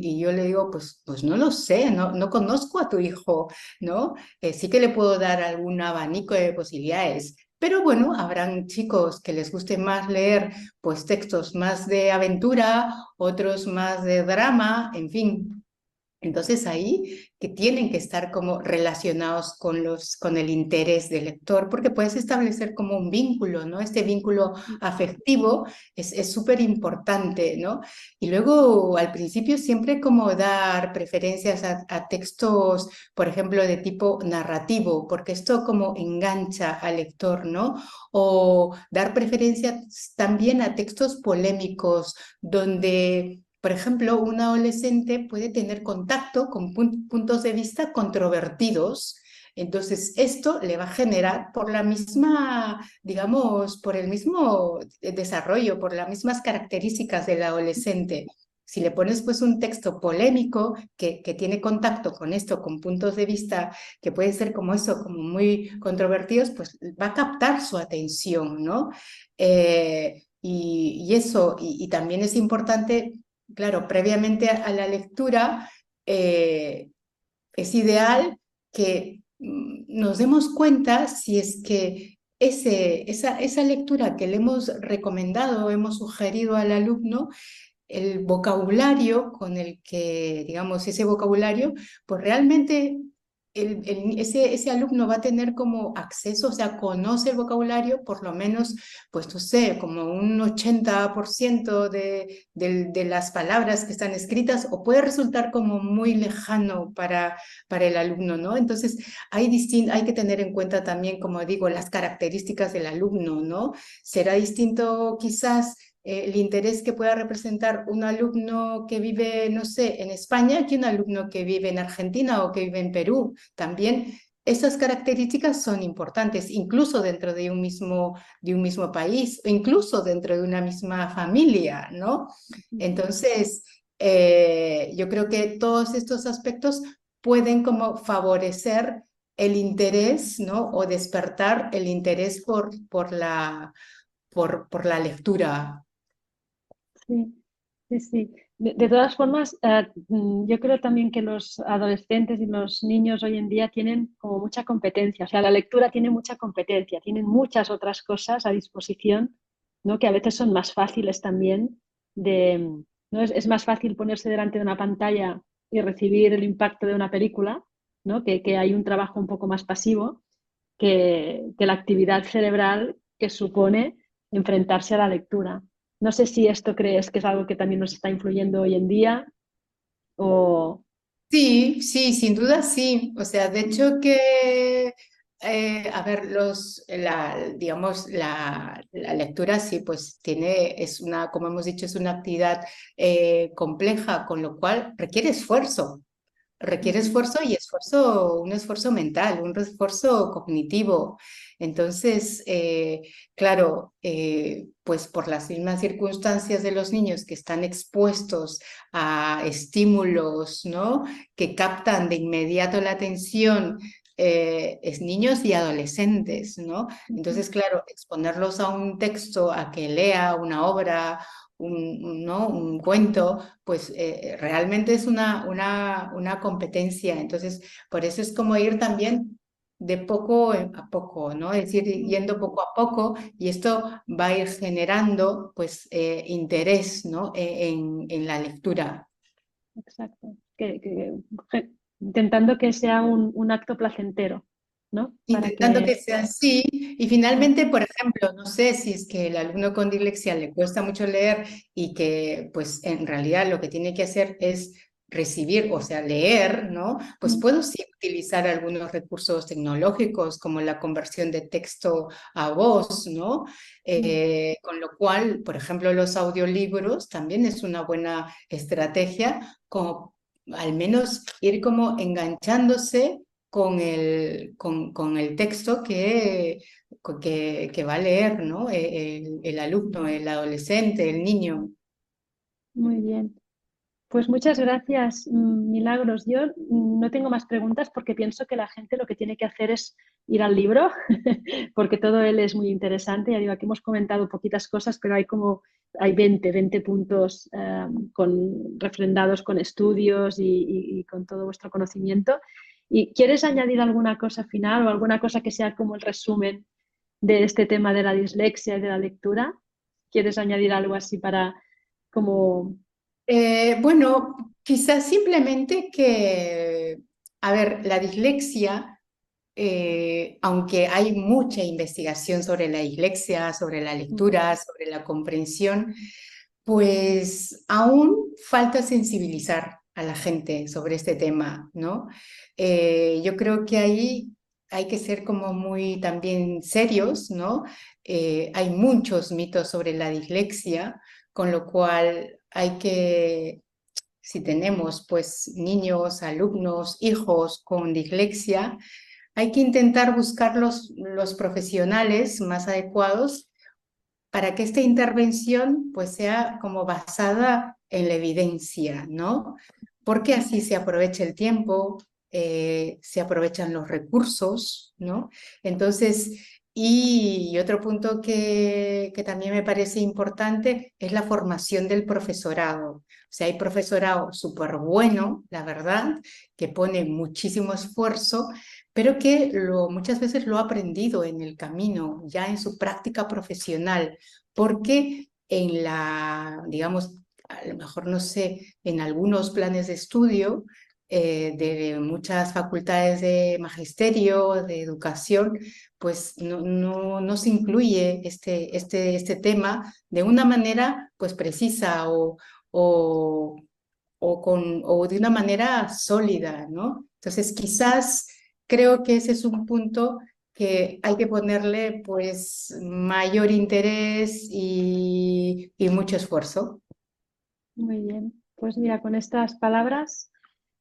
Y yo le digo, pues no lo sé, no conozco a tu hijo, ¿no? Sí que le puedo dar algún abanico de posibilidades. Pero bueno, habrán chicos que les guste más leer pues textos más de aventura, otros más de drama, en fin. Entonces ahí que tienen que estar como relacionados con el interés del lector, porque puedes establecer como un vínculo, ¿no? Este vínculo afectivo es súper importante, ¿no? Y luego al principio siempre como dar preferencias a textos, por ejemplo, de tipo narrativo, porque esto como engancha al lector, ¿no? O dar preferencia también a textos polémicos, donde por ejemplo, un adolescente puede tener contacto con puntos de vista controvertidos. Entonces, esto le va a generar por la misma, digamos, por el mismo desarrollo, por las mismas características del adolescente. Si le pones pues un texto polémico que tiene contacto con esto, con puntos de vista que pueden ser como eso, como muy controvertidos, pues va a captar su atención, ¿no? Y también es importante. Claro, previamente a la lectura es ideal que nos demos cuenta si es que esa lectura que le hemos recomendado, hemos sugerido al alumno, el vocabulario con el que, digamos, ese vocabulario, pues realmente ese alumno va a tener como acceso, o sea, conoce el vocabulario, por lo menos, pues no sé, como un 80% de las palabras que están escritas, o puede resultar como muy lejano para el alumno, ¿no? Entonces, hay que tener en cuenta también, como digo, las características del alumno, ¿no? Será distinto quizás el interés que pueda representar un alumno que vive, no sé, en España que un alumno que vive en Argentina o que vive en Perú. También esas características son importantes, incluso dentro de un mismo país, o incluso dentro de una misma familia, ¿no? Entonces, yo creo que todos estos aspectos pueden como favorecer el interés, ¿no? O despertar el interés por la lectura. Sí, sí, sí. De todas formas, yo creo también que los adolescentes y los niños hoy en día tienen como mucha competencia. O sea, la lectura tiene mucha competencia, tienen muchas otras cosas a disposición, ¿no? Que a veces son más fáciles también de, ¿no? Es más fácil ponerse delante de una pantalla y recibir el impacto de una película, ¿no? Que hay un trabajo un poco más pasivo que la actividad cerebral que supone enfrentarse a la lectura. No sé si esto crees que es algo que también nos está influyendo hoy en día o... Sí, sí, sin duda sí. O sea, de hecho que, a ver, digamos, la lectura sí, pues es una, como hemos dicho, es una actividad compleja, con lo cual requiere Ujú. esfuerzo y esfuerzo, un esfuerzo mental, un esfuerzo cognitivo. Entonces, claro, pues por las mismas circunstancias de los niños que están expuestos a estímulos, ¿no? Que captan de inmediato la atención, es niños y adolescentes, ¿no? Ujú. Entonces, claro, exponerlos a un texto, a que lea una obra, ¿no? Un cuento, pues realmente es una competencia. Entonces, por eso es como ir también de poco a poco, ¿no? Es decir, yendo poco a poco y esto va a ir generando pues interés, ¿no? En la lectura. Exacto. Intentando que sea un acto placentero, ¿no? Para Intentando que que... sea así. Y finalmente, por ejemplo, no sé si es que el alumno con dislexia le cuesta mucho leer y que pues en realidad lo que tiene que hacer es recibir, o sea, leer, ¿no? Pues puedo sí utilizar algunos recursos tecnológicos como la conversión de texto a voz, ¿no? Con lo cual, por ejemplo, los audiolibros también es una buena estrategia como al menos ir como enganchándose con el texto que va a leer, ¿no? El alumno, el adolescente, el niño. Muy bien. Pues muchas gracias, Milagros. Yo no tengo más preguntas porque pienso que la gente lo que tiene que hacer es ir al libro, porque todo él es muy interesante. Ya digo, aquí hemos comentado poquitas cosas, pero hay 20 puntos refrendados con estudios y con todo vuestro conocimiento. ¿Y quieres añadir alguna cosa final o alguna cosa que sea como el resumen de este tema de la dislexia y de la lectura? ¿Quieres añadir algo así para como... Bueno, quizás simplemente que, a ver, la dislexia, aunque hay mucha investigación sobre la dislexia, sobre la lectura, sobre la comprensión, pues aún falta sensibilizar a la gente sobre este tema, ¿no? Yo creo que ahí hay que ser como muy también serios, ¿no? Hay muchos mitos sobre la dislexia, con lo cual hay que, si tenemos pues niños, alumnos, hijos con dislexia, hay que intentar buscar los profesionales más adecuados para que esta intervención pues sea como basada en la evidencia, ¿no? Porque así se aprovecha el tiempo, se aprovechan los recursos, ¿no? Entonces, y otro punto que también me parece importante es la formación del profesorado. O sea, hay profesorado súper bueno, la verdad, que pone muchísimo esfuerzo, pero que muchas veces lo ha aprendido en el camino, ya en su práctica profesional, porque digamos, a lo mejor no sé, en algunos planes de estudio de muchas facultades de magisterio, de educación, pues no se incluye este tema de una manera pues precisa o, o de una manera sólida, ¿no? Entonces, quizás creo que ese es un punto que hay que ponerle pues mayor interés y mucho esfuerzo. Muy bien, pues mira, con estas palabras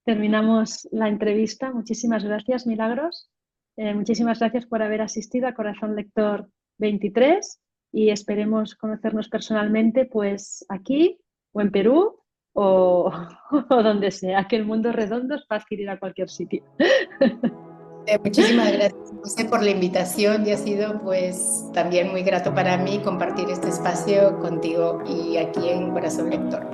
terminamos la entrevista. Muchísimas gracias, Milagros. Muchísimas gracias por haber asistido a Corazón Lector 23 y esperemos conocernos personalmente pues aquí o en Perú o, o donde sea, que el mundo es redondo, es fácil ir a cualquier sitio. Muchísimas gracias, José, por la invitación y ha sido pues también muy grato para mí compartir este espacio contigo y aquí en Corazón Lector.